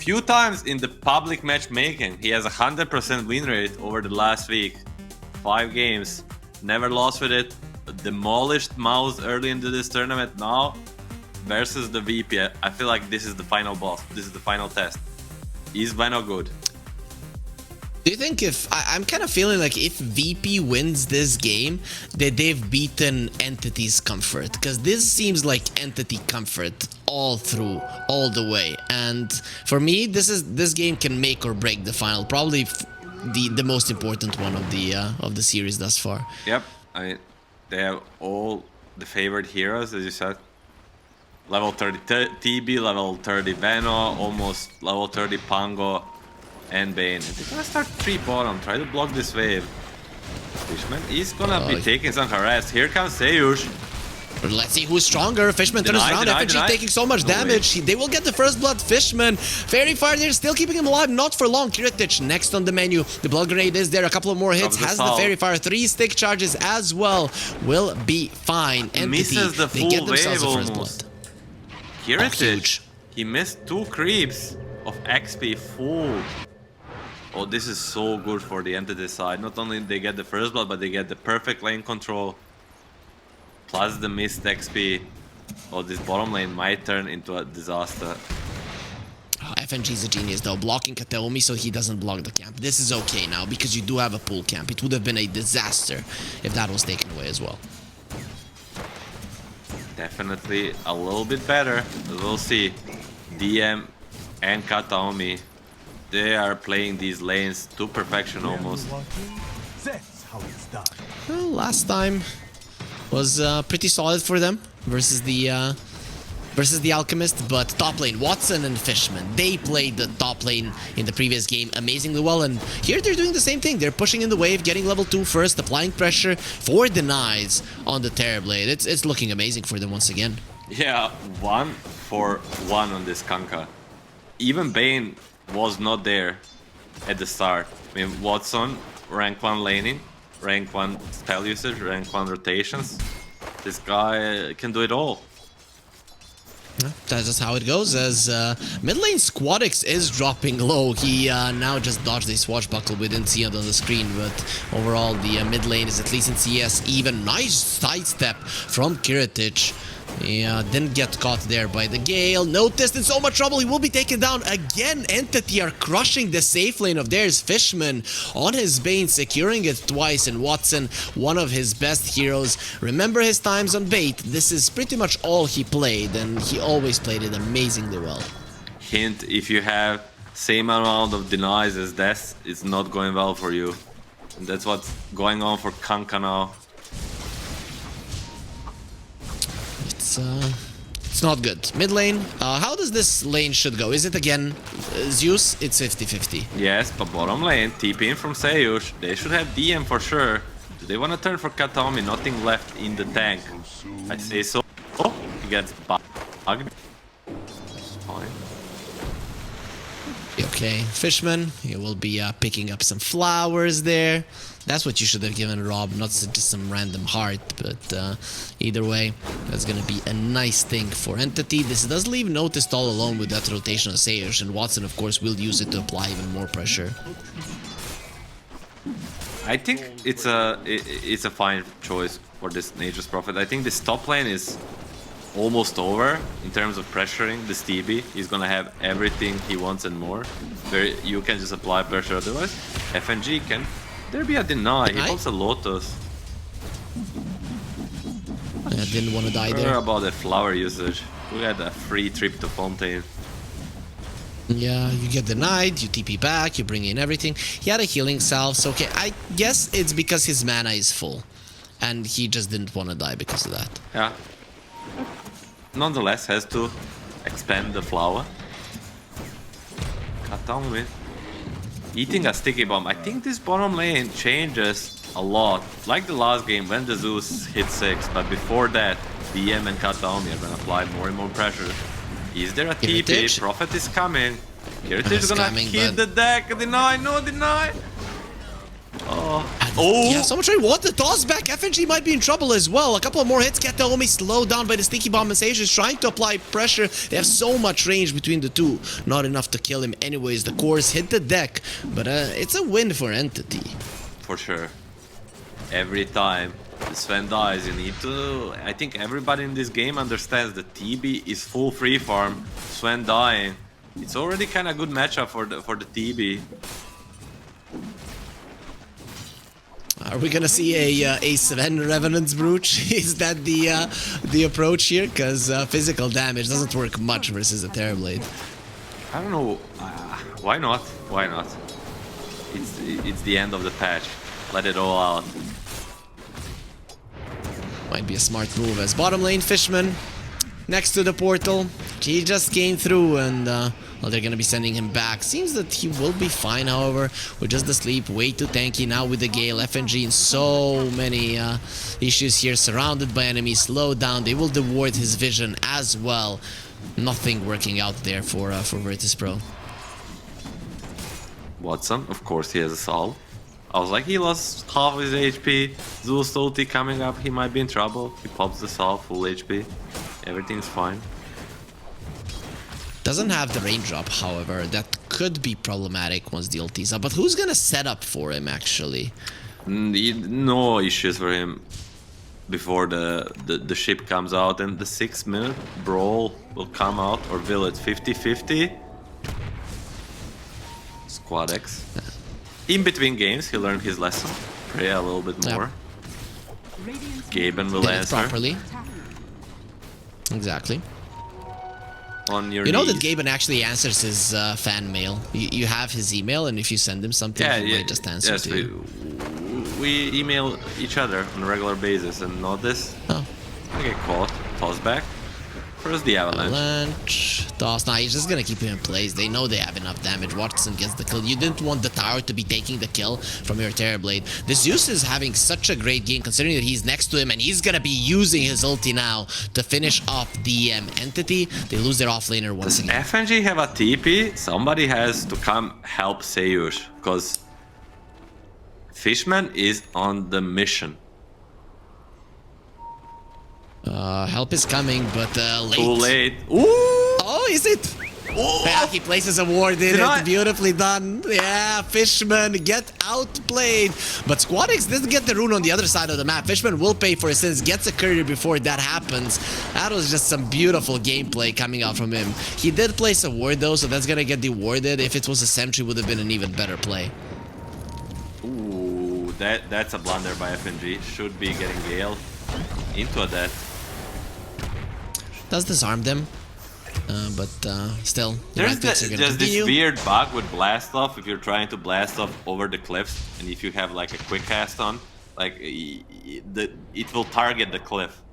few times in the public matchmaking. He has a 100% win rate over the last week. 5 games, never lost with it. Demolished Mouse early into this tournament. Now versus the VP. I feel like this is the final boss. This is the final test. Is Veno good? Do you think if I'm kind of feeling like if VP wins this game that they've beaten Entity's Comfort, because this seems like Entity Comfort all through, all the way, and for me this game can make or break the final, probably the most important one of the series thus far. Yep, I mean they have all the favorite heroes, as you said. Level 30 TB, level 30 Veno, almost level 30 Pango and Bane. They're gonna start 3 bottom, try to block this wave. Fishman is gonna be taking some harass. Here comes Seyush. Let's see who's stronger. Fishman turns around. FNG taking so much damage. They will get the first blood. Fishman, Fairy Fire there, still keeping him alive. Not for long. Kiritich next on the menu. The blood grenade is there. A couple of more hits. Has the Fairy Fire. 3 stick charges as well. Will be fine. Entity, misses the full they get themselves wave a first almost. blood. Kiritich, he missed 2 creeps of XP full. Oh, this is so good for the Entity side. Not only they get the first blood, but they get the perfect lane control. Plus the missed XP. Oh, this bottom lane might turn into a disaster. FNG is a genius though, blocking Kateomi so he doesn't block the camp. This is okay now because you do have a pool camp. It would have been a disaster if that was taken away as well. Definitely a little bit better. We'll see. DM and Kataomi, they are playing these lanes to perfection almost. Well, last time was pretty solid for them versus the Alchemist, but top lane, Watson and Fishman, they played the top lane in the previous game amazingly well, and here they're doing the same thing. They're pushing in the wave, getting level 2 first, applying pressure for denies on the Terrorblade. It's looking amazing for them once again. Yeah, 1 for 1 on this Kanka. Even Bane was not there at the start. I mean, Watson, rank 1 laning, rank 1 spell usage, rank 1 rotations. This guy can do it all. That's just how it goes, as mid lane Squadix is dropping low. He now just dodged a swashbuckle. We didn't see it on the screen, but overall the mid lane is at least in CS even. Nice sidestep from Kiritich. Yeah, didn't get caught there by the Gale. Noticed in so much trouble. He will be taken down again. Entity are crushing the safe lane of theirs. Fishman on his Bane, securing it twice. And Watson, one of his best heroes. Remember his times on Bait. This is pretty much all he played, and he always played it amazingly well. Hint, if you have same amount of denies as deaths, it's not going well for you. And that's what's going on for Kanka now. It's not good. Mid lane, how does this lane should go? Is it again Zeus? It's 50-50. Yes, but bottom lane, TP in from Seyush. They should have DM for sure. Do they want to turn for Kataomi? Nothing left in the tank. I say so. Oh, he gets bugged. Fine. Okay, Fishman, you will be picking up some flowers there. That's what you should have given Rob, not just some random heart, but either way, that's gonna be a nice thing for Entity. This does leave Noticed all alone with that rotation of Seyush, and Watson, of course, will use it to apply even more pressure. I think it's a fine choice for this Nature's Prophet. I think this top lane is almost over in terms of pressuring this TB. He's gonna have everything he wants and more. Where you can just apply pressure otherwise. FNG can... There be a deny. He wants a Lotus. I didn't want to die there. Sure about the flower usage. We had a free trip to Fontaine. Yeah, you get denied, you TP back, you bring in everything. He had a healing salve, so okay, I guess it's because his mana is full. And he just didn't want to die because of that. Yeah. Nonetheless, has to expand the flower. Cut down with. Eating a sticky bomb. I think this bottom lane changes a lot. Like the last game when the Zeus hit 6, but before that, DM and Kataomi are gonna apply more and more pressure. Is there a TP? Prophet is coming. Kiritich is gonna hit the deck. Deny, no deny. Oh. Oh! Yeah, so much right. What the toss back? FNG might be in trouble as well. A couple of more hits. Kataomi slowed down by the Sticky Bomb, and Sage is trying to apply pressure. They have so much range between the two. Not enough to kill him anyways. The cores hit the deck, but it's a win for Entity. For sure. Every time Sven dies, you need to... I think everybody in this game understands that TB is full free farm. Sven dying. It's already kind of good matchup for the TB. Are we gonna see a Sven Revenant's Brooch? Is that the approach here? Because physical damage doesn't work much versus a Terrorblade. I don't know. Why not? Why not? It's the end of the patch. Let it all out. Might be a smart move as bottom lane Fishman next to the portal. He just came through and well, they're gonna be sending him back. Seems that he will be fine, however, with just the sleep. Way too tanky now with the Gale. FNG in so many issues here, surrounded by enemies, slowed down. They will reward his vision as well. Nothing working out there for Virtus.pro. Watson, of course, he has a solve. I was like, he lost half his HP. Zeus ulti coming up, he might be in trouble. He pops the solve, full HP. Everything's fine. Doesn't have the raindrop, however. That could be problematic once the ulti's up. But who's gonna set up for him, actually? No issues for him before the ship comes out. And the 6-minute brawl will come out, or will it? 50-50? Squad X. In between games, he learned his lesson. Pray a little bit more. Gaben will answer. Properly. Exactly. On your You know knees. that Gaben actually answers his fan mail. You have his email, and if you send him something, he might just answer to you. We email each other on a regular basis, and not this. Oh. I get caught. Toss back. First the avalanche. Toss. Nah, he's just gonna keep him in place. They know they have enough damage. Watson gets the kill. You didn't want the tower to be taking the kill from your Terrorblade. The Zeus is having such a great game, considering that he's next to him, and he's gonna be using his ulti now to finish off the Entity. They lose their offlaner once again. Does FNG have a TP? Somebody has to come help Seyush, because Fishman is on the mission. Help is coming, but late. Too late. Ooh! Oh, is it? Oh! Yeah, he places a ward in it. Beautifully done. Yeah, Fishman get outplayed. But SquadX didn't get the rune on the other side of the map. Fishman will pay for his sins. Gets a courier before that happens. That was just some beautiful gameplay coming out from him. He did place a ward though, so that's gonna get dewarded. If it was a sentry, would have been an even better play. Ooh, that's a blunder by FNG. Should be getting Gale into a death. Does disarm them, but still. There's just this weird bug with blast off. If you're trying to blast off over the cliffs, and if you have like a quick cast on, like it will target the cliff.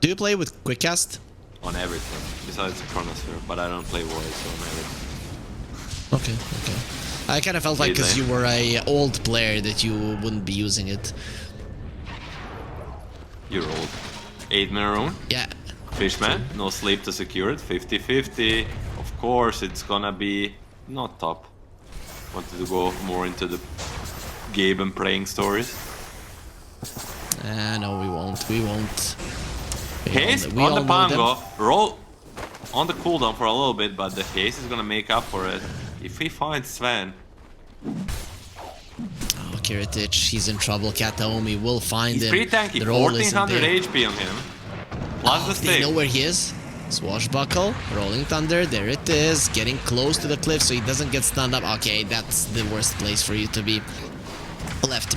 Do you play with quick cast? On everything, besides the Chronosphere, but I don't play Warriors, so on everything. Okay. I kind of felt like because you were a old player that you wouldn't be using it. You're old. 8-minute rune. Yeah. Fishman, no sleep to secure it. 50-50. Of course, it's gonna be not top. Wanted to go more into the Gaben praying stories. No, we won't. Haste on the Pango. Roll on the cooldown for a little bit, but the haste is gonna make up for it. If he finds Sven. Oh, Kiritich, he's in trouble. Kataomi will find him. He's pretty tanky. 1400 HP on him. Plus the stick. They know where he is. Swashbuckle, Rolling Thunder, there it is. Getting close to the cliff so he doesn't get stunned up. Okay, that's the worst place for you to be. Left,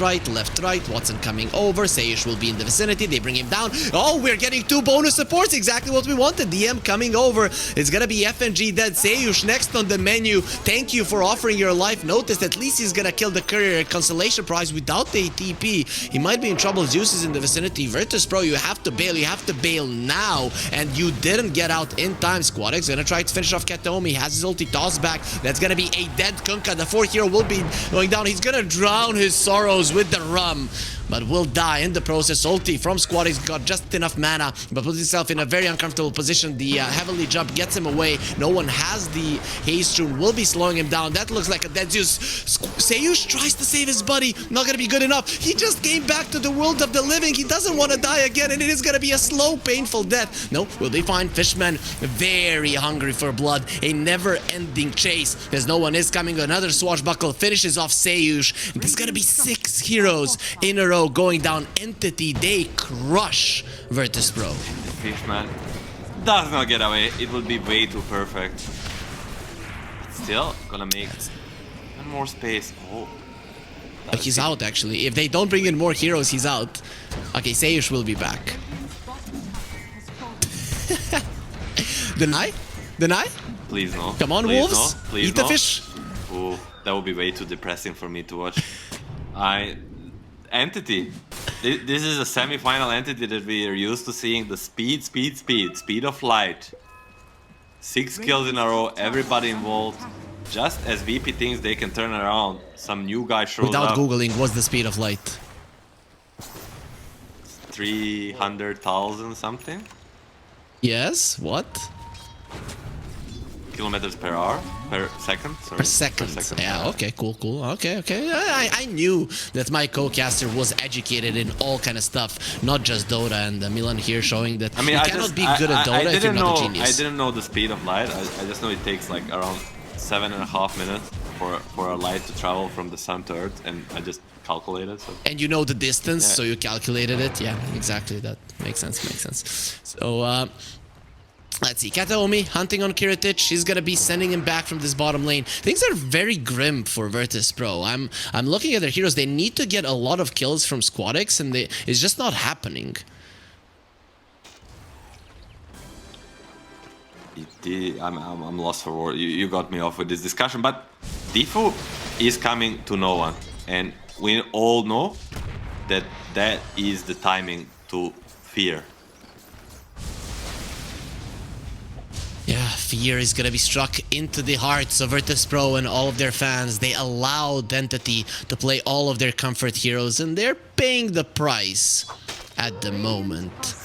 right. Watson coming over. Seyush will be in the vicinity. They bring him down. Oh, we're getting 2 bonus supports. Exactly what we wanted. DM coming over. It's gonna be FNG dead. Seyush next on the menu. Thank you for offering your life. Notice at least he's gonna kill the courier. Consolation prize without the TP. He might be in trouble. Zeus is in the vicinity. Virtus.pro, you have to bail. You have to bail now. And you didn't get out in time. SquadX gonna try to finish off Kataomi. Has his ulti tossed back. That's gonna be a dead Kunkka. The 4th hero will be going down. He's gonna drown his sorrows with the rum. but will die in the process. Ulti from Squadix got just enough mana, but puts himself in a very uncomfortable position. The heavenly jump gets him away. No one has the haste rune, will be slowing him down. That looks like a dead Zeus. Seiyush tries to save his buddy, not gonna be good enough. He just came back to the world of the living. He doesn't want to die again, and it is gonna be a slow, painful death. No, will they find Fishman very hungry for blood? A never-ending chase, as no one is coming. Another swashbuckle finishes off Seiyush. There's gonna be 6 heroes in a row going down. Entity, they crush Virtus.pro. Fishman does not get away. It will be way too perfect. Still gonna make one more space. Oh, he's out actually. If they don't bring in more heroes, he's out. Okay, Seiyush will be back. Deny? Deny? Please no. Come on, please wolves. No. Please Eat no. the fish. Oh, that would be way too depressing for me to watch. Entity. This is a semi-final entity that we are used to seeing. The speed of light. 6 kills in a row, everybody involved. Just as VP thinks they can turn around, some new guy shows Without up. googling, what's the speed of light? 300,000 something Yes, what? kilometers per hour, per second. Sorry, Per second. Yeah, okay, cool. Okay. I knew that my co-caster was educated in all kind of stuff, not just Dota, and Milan here showing that you cannot be good at Dota if you're not a genius. I didn't know the speed of light. I just know it takes like around 7.5 minutes for a light to travel from the sun to Earth, and I just calculated. So. And you know the distance, Yeah. so you calculated it. Yeah, exactly. That makes sense. So, let's see. Kataomi hunting on Kiritich. She's gonna be sending him back from this bottom lane. Things are very grim for Virtus.pro. I'm looking at their heroes. They need to get a lot of kills from Squadix, and it's just not happening. I'm lost for words. You got me off with this discussion, but Difu is coming to no one, and we all know that is the timing to fear. Yeah, fear is gonna be struck into the hearts of Virtus.pro and all of their fans. They allowed Entity to play all of their comfort heroes, and they're paying the price at the moment.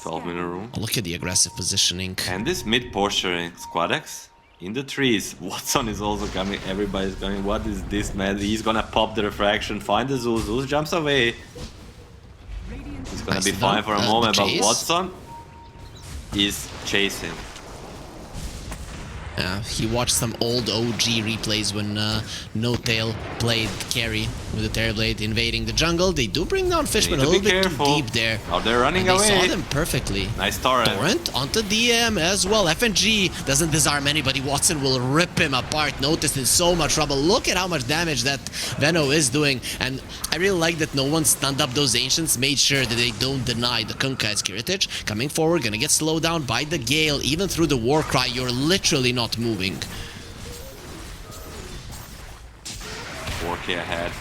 12-minute room. Look at the aggressive positioning. And this mid posturing Squadex in the trees. Watson is also coming. Everybody's going, what is this, man? He's gonna pop the refraction, find the Zeus. Zeus jumps away. He's gonna be fine for a moment, but Watson is chasing. He watched some old OG replays when No-Tail played carry with the Terrorblade invading the jungle. They do bring down Fishman a little bit too deep there. Oh, they're running away. They saw them perfectly. Nice torrent. Torrent onto DM as well. FNG doesn't disarm anybody. Watson will rip him apart. Notice in so much trouble. Look at how much damage that Veno is doing. And I really like that no one stunned up those Ancients, made sure that they don't deny the Kunkka as Kiritich. Coming forward, gonna get slowed down by the Gale. Even through the Warcry, you're literally not moving. 4k ahead.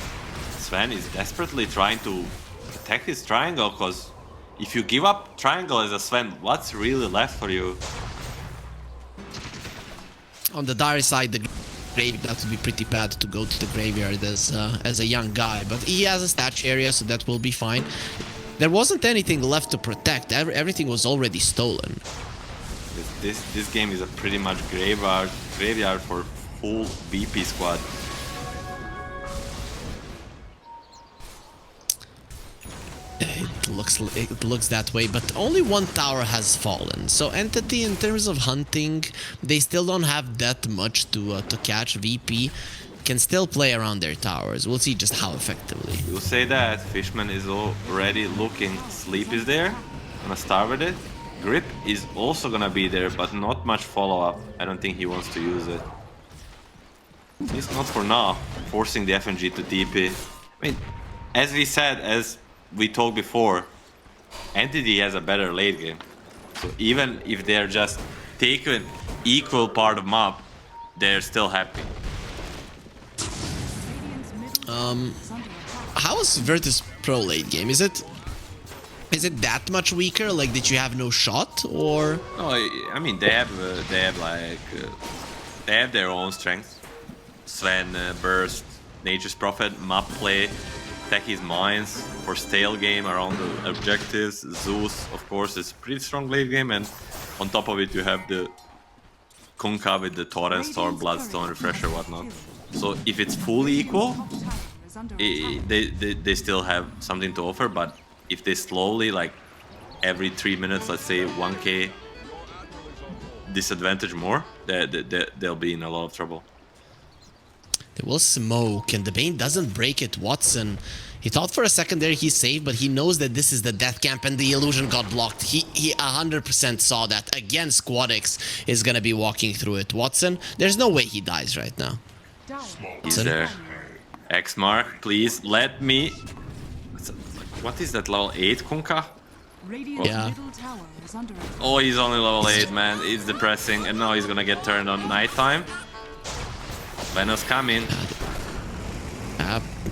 Sven is desperately trying to protect his triangle, because if you give up triangle as a Sven, what's really left for you? On the dire side, the grave, that would be pretty bad to go to the graveyard as a young guy, but he has a statue area, so that will be fine. There wasn't anything left to protect. Everything was already stolen. This game is a pretty much graveyard for full VP squad. It looks that way, but only one tower has fallen. So Entity, in terms of hunting, they still don't have that much to catch. VP can still play around their towers. We'll see just how effectively. You say that. Fishman is already looking. Sleep is there. Gonna start with it. Grip is also gonna be there, but not much follow-up. I don't think he wants to use it. At least not for now. Forcing the FNG to TP. I mean, as we said, as we talked before, Entity has a better late game. So even if they're just taking equal part of map, they're still happy. How is Virtus.pro late game? Is it that much weaker? Like, did you have no shot, or? No, I mean they have their own strengths. Sven, Burst, Nature's Prophet, map play, Techie's Mines for stale game around the objectives. Zeus, of course, is pretty strong late game, and on top of it you have the Kunkka with the Torrent Storm, Bloodstone, Refresher, whatnot. So if it's fully equal, they still have something to offer, but if they slowly, like every 3 minutes, let's say 1k disadvantage more, they'll be in a lot of trouble. They will smoke, and the Bane doesn't break it. Watson, he thought for a second there he's safe, but he knows that this is the death camp and the illusion got blocked. He 100% saw that. Again, Squadix is gonna be walking through it. Watson, there's no way he dies right now. He's there. X mark, please let me. What is that, level 8 Kunkka? Yeah. Oh, he's only level 8, man. It's depressing, and now he's gonna get turned on nighttime. Venom's coming.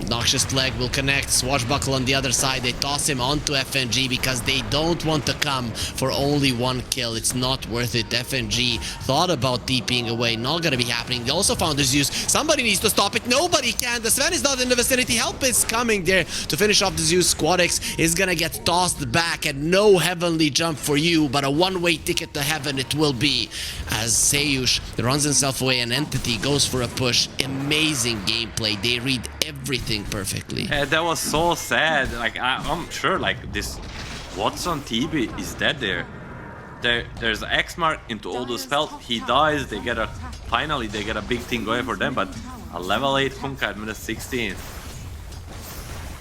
Noxious Plague will connect. Swashbuckle on the other side. They toss him onto FNG because they don't want to come for only one kill. It's not worth it. FNG thought about TPing away. Not gonna be happening. They also found the Zeus. Somebody needs to stop it. Nobody can. The Sven is not in the vicinity. Help is coming there to finish off the Zeus. Squadix is gonna get tossed back, and no heavenly jump for you, but a one-way ticket to heaven it will be, as Seiyush runs himself away and Entity goes for a push. Amazing gameplay. They read everything perfectly. Yeah, that was so sad. Like I'm sure, like this Watson TB is dead there. There's X mark into all those spells. He dies. They get finally they get a big thing going for them. But a level 8 Kunkka at minute 16.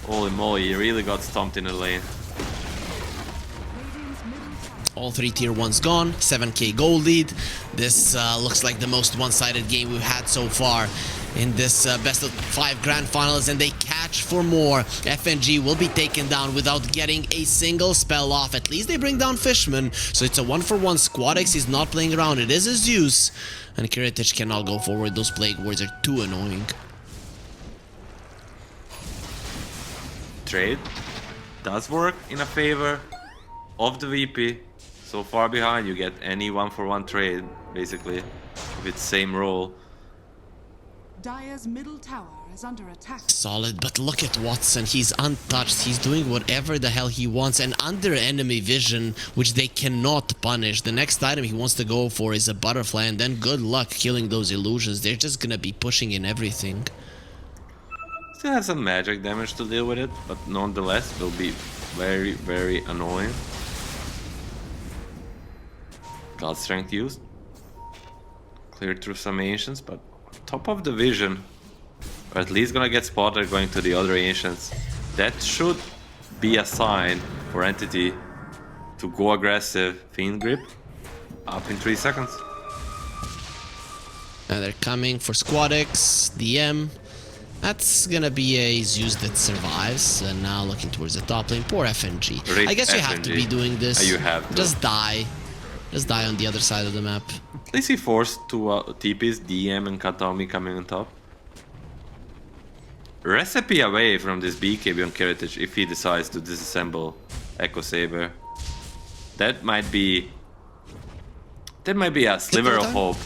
Holy moly, he really got stomped in the lane. All 3 tier 1s gone, 7k gold lead. This looks like the most one-sided game we've had so far in this best of 5 grand finals, and they catch for more. FNG will be taken down without getting a single spell off. At least they bring down Fishman, so it's a 1-for-1. Squadix is not playing around. It is a Zeus, and Kiritich cannot go forward. Those Plague Wards are too annoying. Trade does work in a favor of the VP. So far behind, you get any 1-for-1 trade, basically, if it's same role. Dire's middle tower is under attack. Solid, but look at Watson. He's untouched. He's doing whatever the hell he wants, and under enemy vision, which they cannot punish. The next item he wants to go for is a butterfly, and then good luck killing those illusions. They're just gonna be pushing in everything. Still have some magic damage to deal with it, but nonetheless, will be very, very annoying. God strength used. Cleared through some ancients, but top of the vision, or at least gonna get spotted going to the other ancients. That should be a sign for Entity to go aggressive. Fiend Grip up in 3 seconds. Now they're coming for Squadix, DM. That's gonna be a Zeus that survives, and now looking towards the top lane. Poor FNG. I guess you have to be doing this. You have to. Just die. Just die on the other side of the map. At least he forced 2 TPs, DM and Kataomi coming on top. Recipe away from this BKB on Kiritich if he decides to disassemble Echo Saber. That might be a sliver of hope.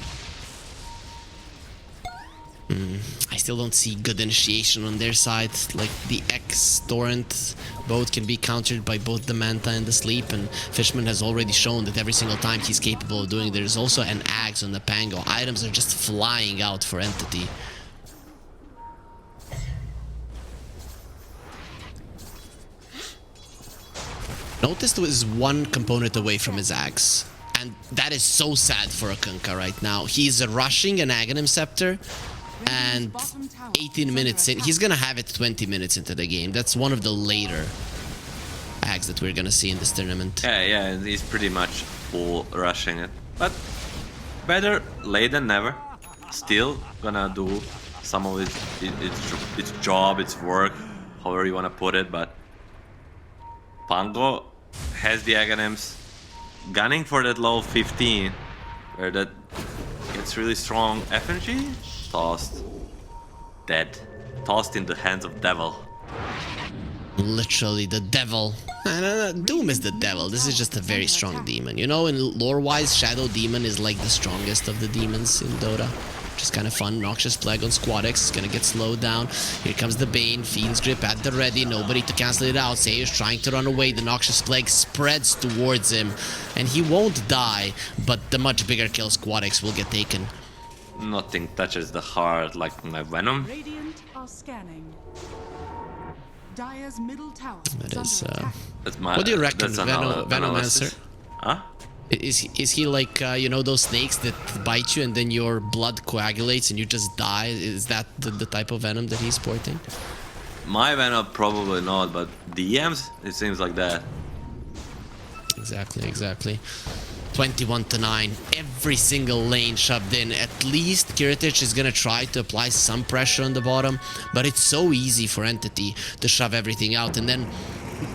I still don't see good initiation on their side. Like the X Torrent, both can be countered by both the Manta and the Sleep, and Fishman has already shown that every single time he's capable of doing. There's also an Axe on the Pango. Items are just flying out for Entity. Notice there is one component away from his Axe, and that is so sad for a Kunkka right now. He's rushing an Aghanim Scepter, and 18 minutes in, he's gonna have it 20 minutes into the game. That's one of the later Ags that we're gonna see in this tournament. Yeah, and he's pretty much full rushing it. But better late than never. Still gonna do some of its job, its work, however you wanna put it, but Pango has the Aghanims gunning for that level 15, where that gets really strong. FNG? Tossed. Dead. Tossed in the hands of devil. Literally the devil. Doom is the devil. This is just a very strong demon. You know, in lore-wise, Shadow Demon is like the strongest of the demons in Dota. which is kind of fun. Noxious Plague on Squadex is gonna get slowed down. Here comes the Bane, Fiend's Grip at the ready, nobody to cancel it out. Sayers trying to run away, the Noxious Plague spreads towards him, and he won't die, but the much bigger kill Squadex will get taken. Nothing touches the heart like my Venom. Radiant are scanning. Dire's middle tower That is is, under attack. That's my, what do you reckon, that's Venomancer? analysis. Huh? Is he like, you know, those snakes that bite you and then your blood coagulates and you just die? Is that the type of venom that he's sporting? My Venom probably not, but DMs, it seems like that. Exactly, exactly. 21-9. Every single lane shoved in. At least Kiritich is gonna try to apply some pressure on the bottom, but it's so easy for Entity to shove everything out. And then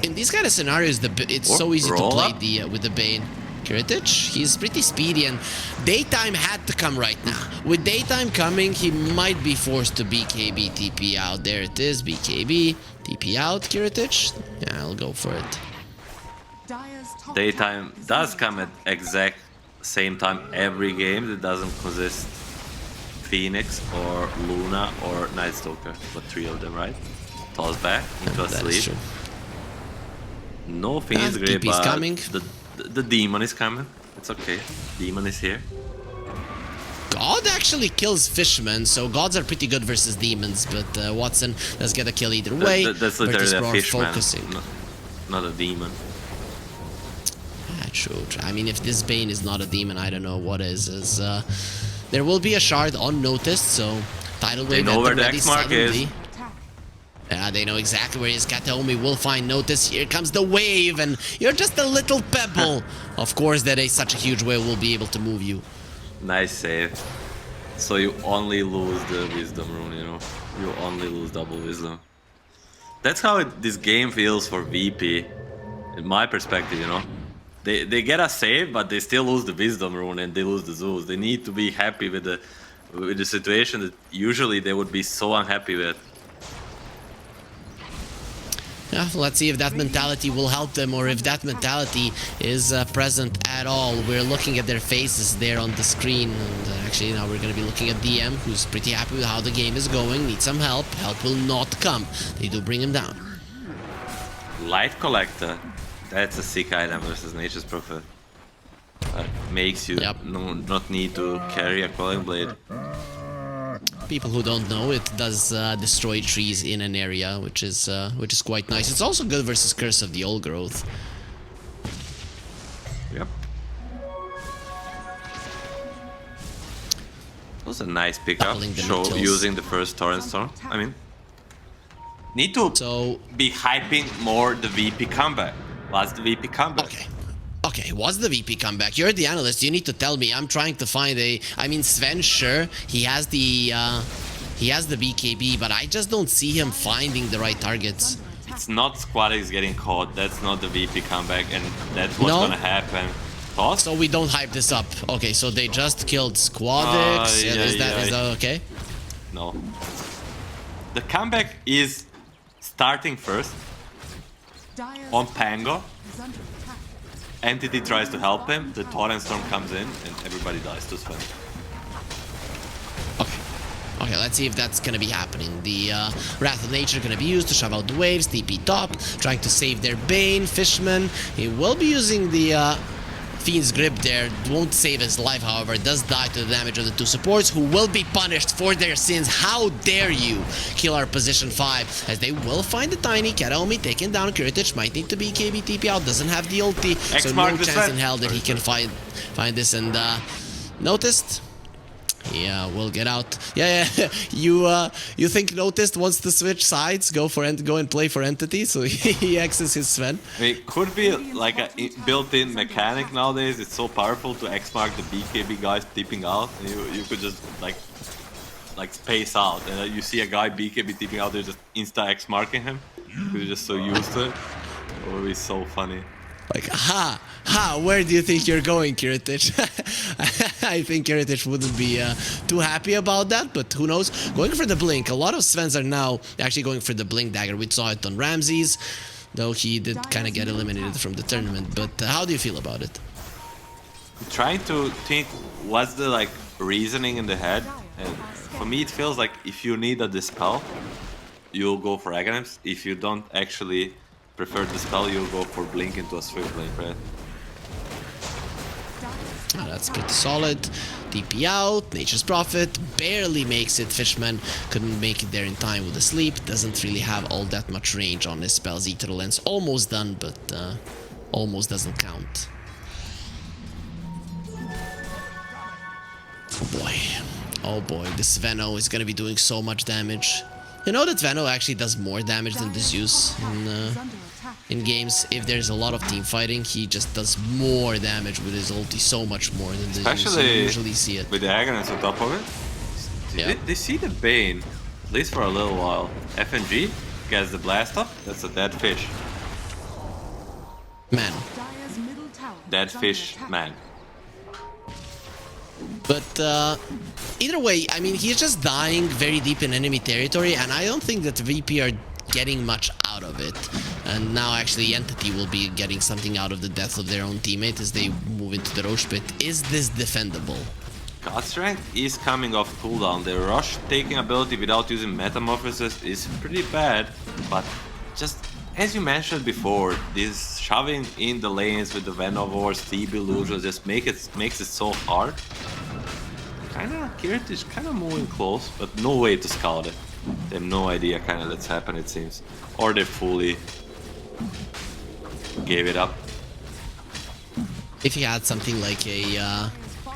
in these kind of scenarios, it's so easy to play with the Bane. Kiritich, he's pretty speedy, and Daytime had to come right now. With Daytime coming, he might be forced to BKB TP out. There it is, BKB, TP out, Kiritich. Yeah, I'll go for it. Dire's top Daytime tower is does under come at exact same time every game. It doesn't consist Phoenix or Luna or Night Stalker, but 3 of them, right? Toss back into a That is sleep. true. No Phoenix grip, TP is but coming. the demon is coming. It's okay. Demon is here. God actually kills Fishman, so gods are pretty good versus demons, but Watson does get a kill either way. That's literally a Virtus.pro fishman, focusing. not a demon. Yeah, true. I mean, if this Bane is not a demon, I don't know what is. There will be a shard unnoticed, so Tidal Wave know at where the the ready X-Mark is. suddenly. attack. They know exactly where his Kataomi will find notice. Here comes the wave, and you're just a little pebble. Of course, that such a huge wave will be able to move you. Nice save. So you only lose the wisdom rune, you know. You only lose double wisdom. That's how this game feels for VP, in my perspective, you know. They get a save, but they still lose the wisdom rune and they lose the Zeus. They need to be happy with the situation that usually they would be so unhappy with. Yeah, let's see if that mentality will help them, or if that mentality is present at all. We're looking at their faces there on the screen, and actually now we're going to be looking at DM, who's pretty happy with how the game is going, needs some help. Help will not come. They do bring him down. Light Collector, that's a sick item versus Nature's Prophet. Makes you not need to carry a Quelling Blade. People who don't know, it does destroy trees in an area, which is quite nice. It's also good versus Curse of the Old Growth. Yep. That was a nice pickup. Doubling the Show kills. using the first Torrent Storm. I mean, need to be hyping more the VP comeback. What's the VP comeback? Okay, what's the VP comeback? You're the analyst, you need to tell me. I'm trying to find I mean, Sven, sure, he has the BKB, but I just don't see him finding the right targets. It's not Squadex getting caught, that's not the VP comeback, and that's what's gonna happen. Toss? So we don't hype this up. Okay, so they just killed Squadex. Is that okay? No. The comeback is starting first Dire's on Pango. is under attack. Entity tries to help him, the Torrent Storm comes in, and everybody dies to Sven. Okay, let's see if that's gonna be happening. The Wrath of Nature gonna be used to shove out the waves, TP top, trying to save their Bane, Fishman. He will be using the Fiend's Grip there. Won't save his life, however. Does die to the damage of the 2 supports, who will be punished for their sins. How dare you kill our position 5, as they will find the tiny Kataomi taken down. Kiritich might need to be KB TP out, doesn't have the ulti, so no chance in hell that he can find this. And noticed? Yeah, we'll get out. Yeah. You think Noticed wants to switch sides, go and play for Entity, so he X's his Sven. I mean, it could be like a built-in mechanic nowadays. It's so powerful to X-mark the BKB guys tipping out. And you could just like space out, and you see a guy BKB tipping out, they're just insta X-marking him. You're just so used to it. It would be so funny. Like, where do you think you're going, Kiritich? I think Kiritich wouldn't be too happy about that, but who knows? Going for the Blink. A lot of Svens are now actually going for the Blink Dagger. We saw it on Ramses, though he did kind of get eliminated from the tournament. But how do you feel about it? I'm trying to think what's the reasoning in the head. And for me, it feels like if you need a dispel, you'll go for Aghanims. If you don't actually prefer dispel, you'll go for blink into a swift blink, right? Oh, that's pretty solid. TP out, Nature's Prophet barely makes it. Fishman couldn't make it there in time with the sleep. Doesn't really have all that much range on his spells. Eternal Lens almost done, but almost doesn't count. Oh boy. Oh boy, this Veno is gonna be doing so much damage. You know that Veno actually does more damage than the Zeus in games. If there's a lot of team fighting, he just does more damage with his ulti, so much more than the Zeus. You usually see it. With the Aghanims on top of it. Yeah. They see the Bane, at least for a little while. FNG gets the blast up. That's a dead fish. Man. Dead fish, man. But either way, I mean, he's just dying very deep in enemy territory, and I don't think that VP are getting much out of it. And now actually Entity will be getting something out of the death of their own teammate as they move into the Roche pit. Is this defendable? God Strength is coming off cooldown. The rush taking ability without using Metamorphosis is pretty bad, but just as you mentioned before, this shoving in the lanes with the Venovores, TB illusions just makes it so hard. Kirit is kinda moving close, but no way to scout it. They have no idea kinda that's happened, it seems. Or they fully gave it up. If you had something like a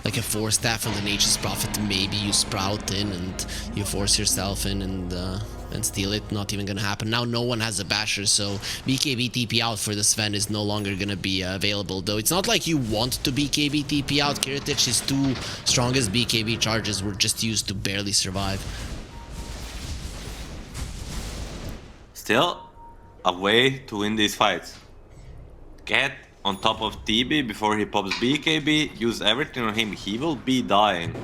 4-staff on the Nature's Prophet, maybe you sprout in and you force yourself in and steal it. Not even gonna happen. Now no one has a basher, so BKB TP out for the Sven is no longer gonna be available. Though it's not like you want to BKB TP out. Kiritech's two strongest BKB charges were just used to barely survive. Still, a way to win these fights. Get on top of TB before he pops BKB, use everything on him, he will be dying.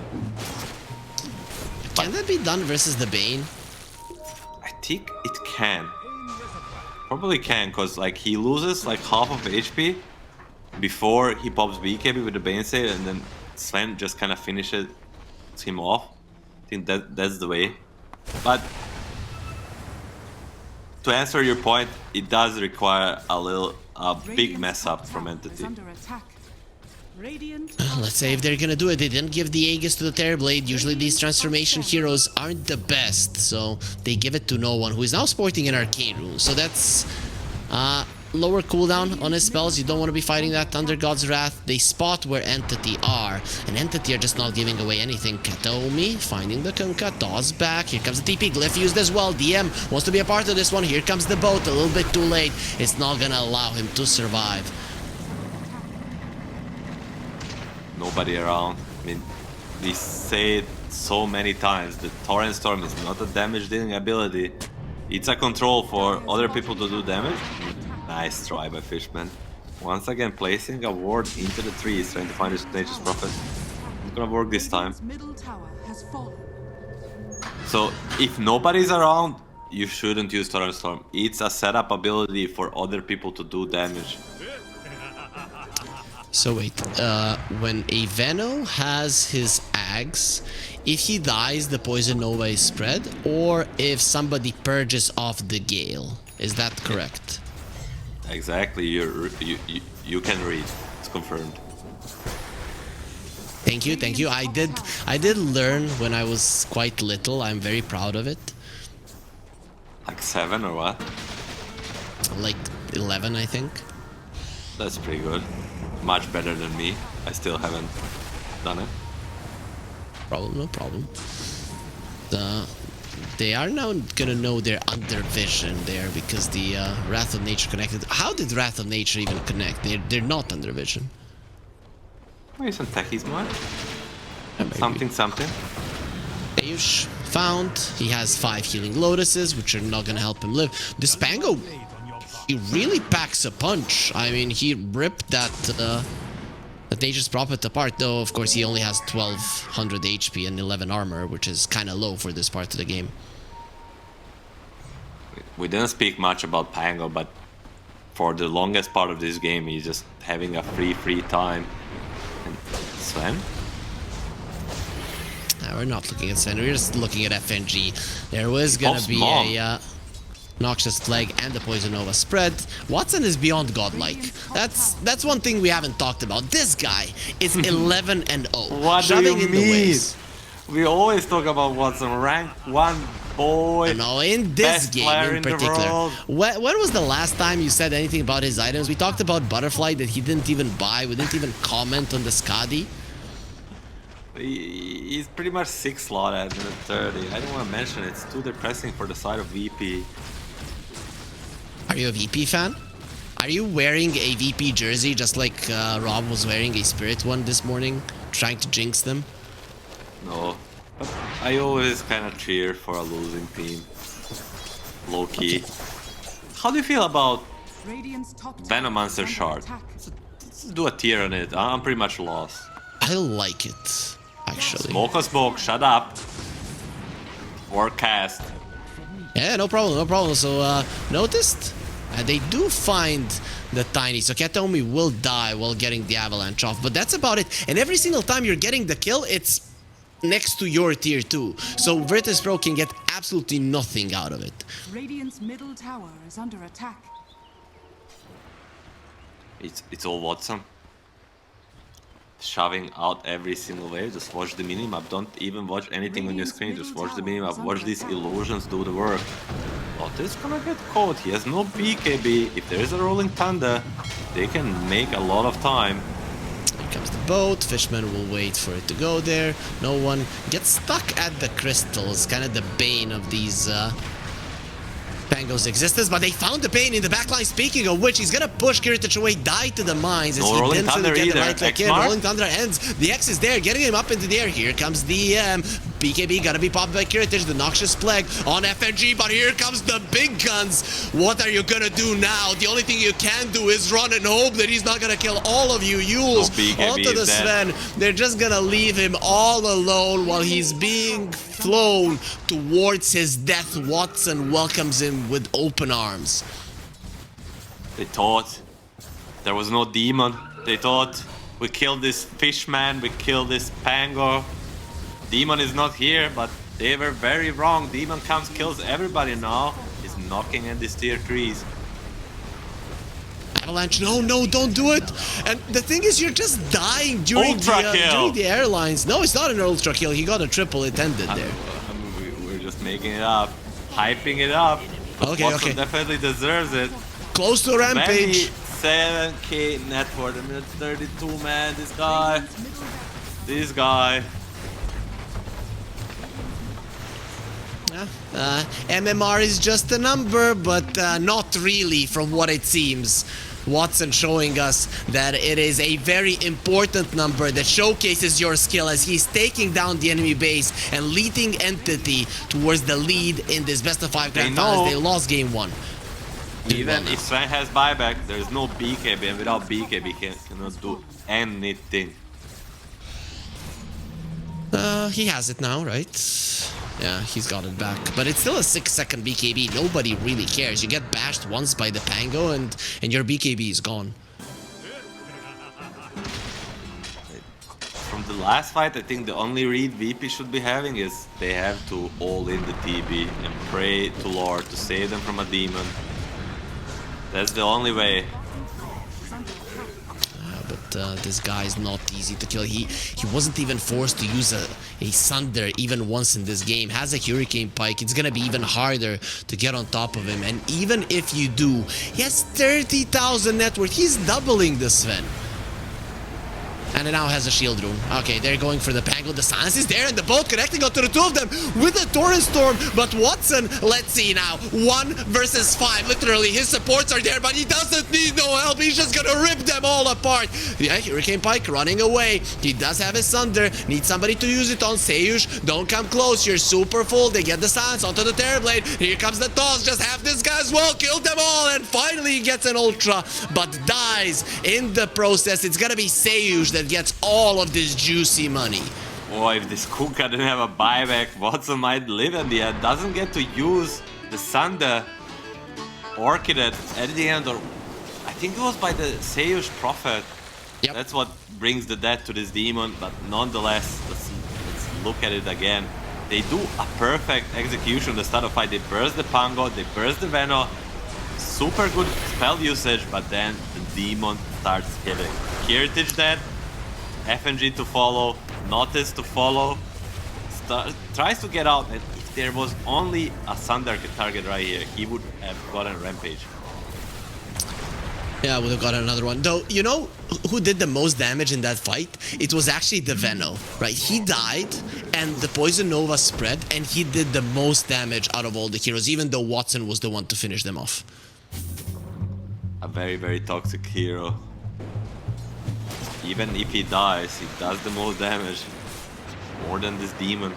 Can that be done versus the Bane? I think it can. Probably can, cause like he loses like half of HP before he pops BKB with the Bane save, and then Sven just kind of finishes him off. I think that's the way. But to answer your point, it does require a big mess up from Entity. Let's say if they're gonna do it, they didn't give the Aegis to the Terrorblade. Usually these transformation heroes aren't the best, so they give it to no one, who is now sporting an Arcane Rune. So that's lower cooldown on his spells. You don't want to be fighting that Thunder God's Wrath. They spot where Entity are, and Entity are just not giving away anything. Kataomi finding the Kunkka, Dawes back. Here comes the TP, Glyph used as well. DM wants to be a part of this one. Here comes the boat, a little bit too late. It's not gonna allow him to survive. Nobody around. I mean, we say it so many times, the Torrent Storm is not a damage dealing ability. It's a control for other people to do damage. Nice try by Fishman. Once again placing a ward into the trees, trying to find his Nature's Prophet. It's gonna work this time. So if nobody's around, you shouldn't use Torrent Storm. It's a setup ability for other people to do damage. So wait, when a Veno has his Ags, if he dies, the Poison Nova is spread, or if somebody purges off the Gale. Is that correct? Exactly, you can read. It's confirmed. Thank you, thank you. I did learn when I was quite little. I'm very proud of it. Like 7 or what? Like 11, I think. That's pretty good. Much better than me. I still haven't done it. Problem, no problem. They are now gonna know they're under vision there because the Wrath of Nature connected. How did Wrath of Nature even connect? They're not under vision. Wait, some techies more? Maybe. Something. Ayush found. He has 5 healing lotuses, which are not gonna help him live. This Spango, he really packs a punch. I mean, he ripped that Nature's Prophet apart, though of course he only has 1200 HP and 11 armor, which is kind of low for this part of the game. We didn't speak much about Pango, but for the longest part of this game, he's just having a free time. And Sven? We're not looking at Sven, we're just looking at FNG. There was gonna be a Noxious Plague and the Poison Nova spread. Watson is beyond godlike. That's one thing we haven't talked about. This guy is 11 and 0. What do you in mean? The ways. We always talk about Watson, rank 1 boy. No, in this best game player in the particular. world. When was the last time you said anything about his items? We talked about Butterfly that he didn't even buy. We didn't even comment on the Skadi. He's pretty much 6 slot at minute 30. I don't want to mention it. It's too depressing for the side of VP. Are you a VP fan? Are you wearing a VP jersey just like Rob was wearing a Spirit one this morning, trying to jinx them? No, but I always kind of cheer for a losing team. Low key. Okay. How do you feel about Radiant's top Venomancer tower is shard? under attack. Let's do a tier on it. I'm pretty much lost. I like it, actually. Smoke, shut up. Or cast. Yeah, no problem, no problem. So, noticed? They do find the Tiny, so Katomi will die while getting the Avalanche off, but that's about it. And every single time you're getting the kill, it's next to your tier 2. So Virtus.pro can get absolutely nothing out of it. Radiant's middle tower is under attack. It's all Watson. Shoving out every single wave. Just watch the minimap. Don't even watch anything on your screen. Just watch the minimap. Watch these illusions do the work. Lotte is gonna get caught. He has no BKB. If there is a rolling thunder, they can make a lot of time. Here comes the boat. Fishman will wait for it to go there. No one gets stuck at the crystals. Kind of the bane of these Pango's existence, but they found the pain in the backline. Speaking of which, he's gonna push Kiritich away, die to the mines as No he Rolling didn't Thunder get the either. right click in. X-Mark? Rolling Thunder ends. The X is there, getting him up into the air. Here comes the BKB, gotta be popped by Kiritich, the Noxious Plague on FNG, but here comes the big guns. What are you gonna do now? The only thing you can do is run and hope that he's not gonna kill all of you. Yules BKB onto the is dead. Sven. They're just gonna leave him all alone while he's being flown towards his death. Watson welcomes him with open arms. They thought there was no demon. They thought we killed this fishman, we killed this Pango. Demon is not here, but they were very wrong. Demon comes, kills everybody now. He's knocking at these tier 3s. Avalanche, no, don't do it. And the thing is, you're just dying during during the airlines. No, it's not an ultra kill. He got a triple. It ended there. We're just making it up, hyping it up. Okay, Watson okay. definitely deserves it. Close to a rampage. 7k net worth, a minute 32, man. This guy. MMR is just a number, but not really from what it seems. Watson showing us that it is a very important number that showcases your skill as he's taking down the enemy base and leading Entity towards the lead in this best of 5 grand final as they lost game 1. Even if Sven has buyback, there's no BKB, and without BKB he cannot do anything. He has it now, right? Yeah, he's got it back. But it's still a 6-second BKB. Nobody really cares. You get bashed once by the Pango and your BKB is gone. From the last fight, I think the only read VP should be having is they have to all in the TB and pray to Lord to save them from a demon. That's the only way. But this guy is not easy to kill. He wasn't even forced to use a Sunder even once in this game. Has a Hurricane Pike. It's gonna be even harder to get on top of him. And even if you do, he has 30,000 net worth. He's doubling the Sven. And it now has a shield room. Okay, they're going for the Pango. The silence is there and the boat connecting onto the two of them with the Torrent Storm. But Watson, let's see now. 1 versus 5. Literally, his supports are there, but he doesn't need no help. He's just gonna rip them all apart. Yeah, Hurricane Pike running away. He does have his Sunder. Needs somebody to use it on Seyush. Don't come close. You're super full. They get the silence onto the Terrorblade. Here comes the toss. Just have this guy as well. Killed them all. And finally he gets an Ultra, but dies in the process. It's gonna be Seyush that gets all of this juicy money. Boy, if this Kuka didn't have a buyback, Watson might live in the end. Doesn't get to use the Sunder Orchid at the end, or I think it was by the Seyush Prophet. Yep. That's what brings the death to this demon, but nonetheless, let's look at it again. They do a perfect execution at the start of fight. They burst the Pango, they burst the Veno. Super good spell usage, but then the Demon starts hitting. Heritage dead, FNG to follow, Notice to follow. Tries to get out, and if there was only a Sunder target right here, he would have gotten Rampage. Yeah, would have got another one. Though, you know who did the most damage in that fight? It was actually the Veno, right? He died, and the Poison Nova spread, and he did the most damage out of all the heroes, even though Watson was the one to finish them off. A very, very toxic hero. Even if he dies, he does the most damage. More than this demon.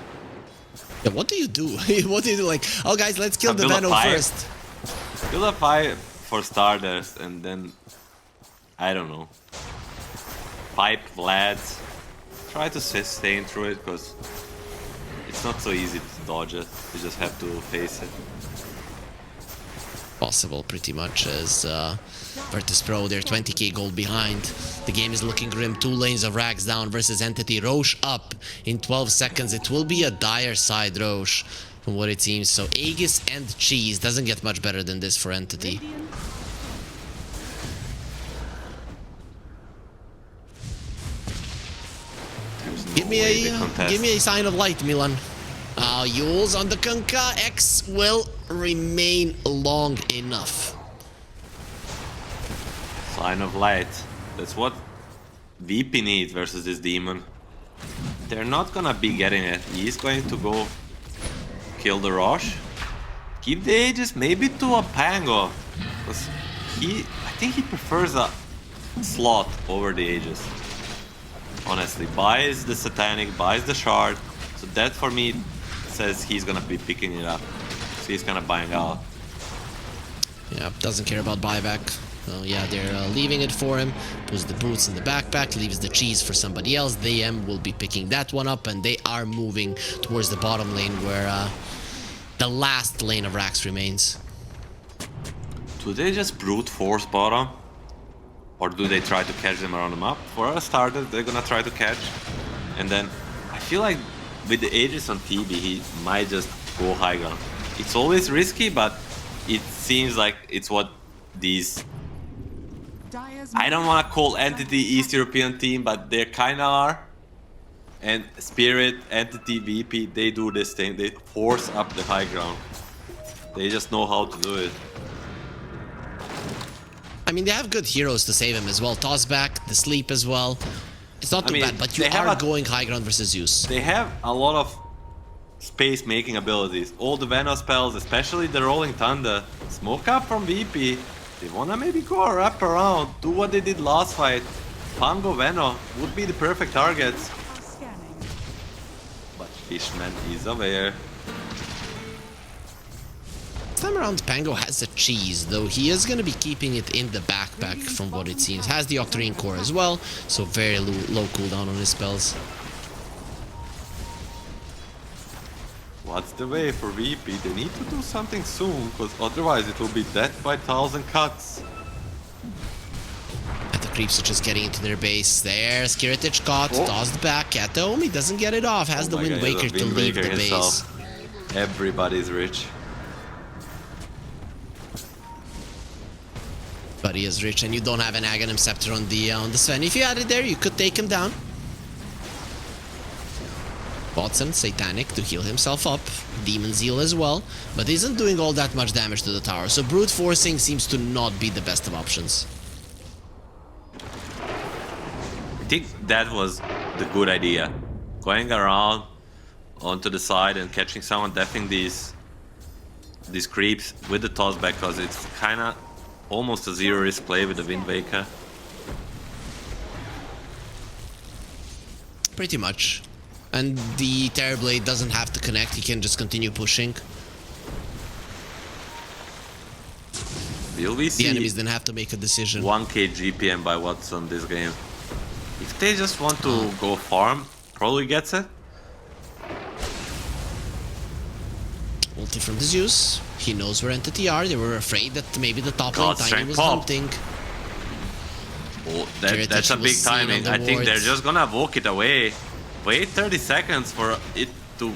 Yeah, what do you do? What do you do? Like, oh guys, let's kill the Veno first. Build a 5 for starters, and then I don't know. Pipe Vlads. Try to sustain through it, because it's not so easy to dodge it. You just have to face it. Possible, pretty much, as Virtus.pro, they're 20k gold behind. The game is looking grim. 2 lanes of Rags down versus Entity. Roche up in 12 seconds. It will be a dire side Roche, from what it seems. So Aegis and Cheese doesn't get much better than this for Entity. Give me a sign of light, Milan. Yules on the Kunkka. X will remain long enough. Sign of light. That's what VP needs versus this demon. They're not gonna be getting it. He's going to go kill the Roche. Keep the Aegis maybe to a Pango. Because I think he prefers a slot over the Aegis. Honestly, buys the Satanic, buys the Shard. So that for me says he's gonna be picking it up. So he's kind of buying out. Yeah, doesn't care about buyback. So yeah, they're leaving it for him. Puts the boots in the backpack, leaves the cheese for somebody else. DM will be picking that one up, and they are moving towards the bottom lane where the last lane of Rax remains. Do they just brute force bottom? Or do they try to catch them around the map? For a starter, they're gonna try to catch. And then I feel like with the Aegis on TB, he might just go high ground. It's always risky, but it seems like it's what these... I don't want to call Entity East European team, but they kinda are. And Spirit, Entity, VP, they do this thing. They force up the high ground. They just know how to do it. I mean, they have good heroes to save him as well. Tossback, the sleep as well. It's not too bad, but you are going high ground versus Zeus. They have a lot of space making abilities. All the Veno spells, especially the Rolling Thunder. Smoke up from VP. They wanna maybe go a wrap around, do what they did last fight. Pango Veno would be the perfect targets. But Fishman is aware. This time around, Pango has a cheese, though he is going to be keeping it in the backpack from what it seems. Has the Octarine Core as well, so very low cooldown on his spells. What's the way for VP? They need to do something soon, because otherwise it will be death by 1,000 cuts. And the creeps are just getting into their base. There's Kiritich caught, tossed back. Kataomi doesn't get it off, has the Wind Waker to leave the base. Everybody's rich. But he is rich, and you don't have an Aghanim Scepter on the Sven. If you had it there, you could take him down. Watson, Satanic to heal himself up. Demon Zeal as well, but isn't doing all that much damage to the tower. So brute forcing seems to not be the best of options. I think that was the good idea. Going around onto the side and catching someone, deafing these creeps with the tossback, because it's kind of almost a zero risk play with the Wind Waker. Pretty much. And the Terrorblade doesn't have to connect, he can just continue pushing. Will we see the enemies then have to make a decision. 1k GPM by Watson this game? If they just want to go farm, probably gets it. Ulti from the Zeus. He knows where Entity are. They were afraid that maybe the top lane Tiny was hunting. Oh, that's a big timing. I think they're just gonna walk it away. wait 30 seconds for it to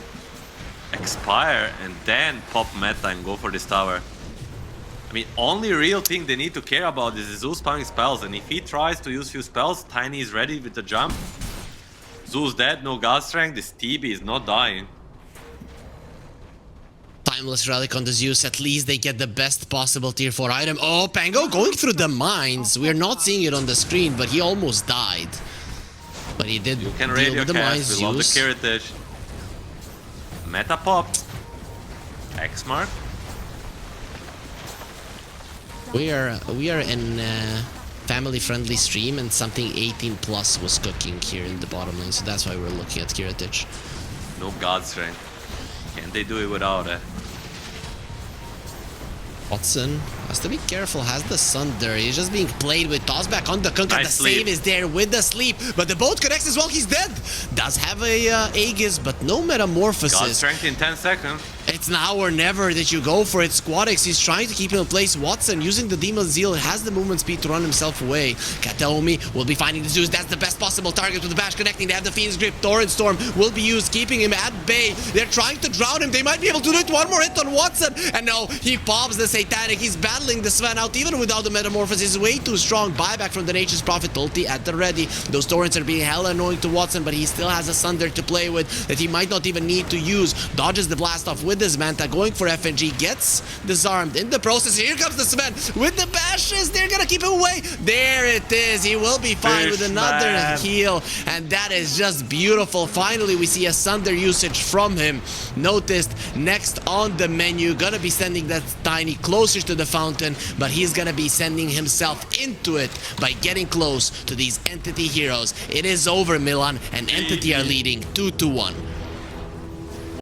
expire and then pop meta and go for this tower. I mean, only real thing they need to care about is Zeus spamming spells, and if he tries to use few spells, Tiny is ready with the jump. Zeus dead, no god strength, this TB is not dying. Timeless Relic on the Zeus, at least they get the best possible tier 4 item. Oh, Pango going through the mines. We're not seeing it on the screen, but he almost died. But he did You can deal radio with the mines, cast, we love the Zeus. Heritage. Meta popped. X mark. We are in family-friendly stream, and something 18 plus was cooking here in the bottom lane, so that's why we're looking at Kiritich. No god strength. Can't they do it without it? Watson has to be careful, has the Sunder. He's just being played with, toss back on the Kunkka. Nice the sleep. save is there with the sleep, but the boat connects as well. He's dead. Does have a Aegis, but no Metamorphosis. God strength in 10 seconds. It's now or never that you go for it. Squadix, he's trying to keep him in place. Watson using the Demon Zeal has the movement speed to run himself away. Kataomi will be finding the Zeus. That's the best possible target with the bash connecting. They have the Phoenix Grip. Torrent Storm will be used, keeping him at bay. They're trying to drown him. They might be able to do it. One more hit on Watson. And no, he pops the Satanic. He's battling the Sven out even without the Metamorphosis. He's way too strong. Buyback from the Nature's Prophet. Ulti at the ready. Those Torrents are being hella annoying to Watson, but he still has a Sunder to play with that he might not even need to use. Dodges the blast off with his Manta, going for FNG, gets disarmed in the process. Here comes the Sven with the bashes. They're gonna keep him away. There it is. He will be fine with another heal, and that is just beautiful. Finally, we see a Sunder usage from him. Noticed next on the menu, gonna be sending that Tiny closer to the fountain, but he's gonna be sending himself into it by getting close to these Entity heroes. It is over, Milan, and Entity are leading 2-1.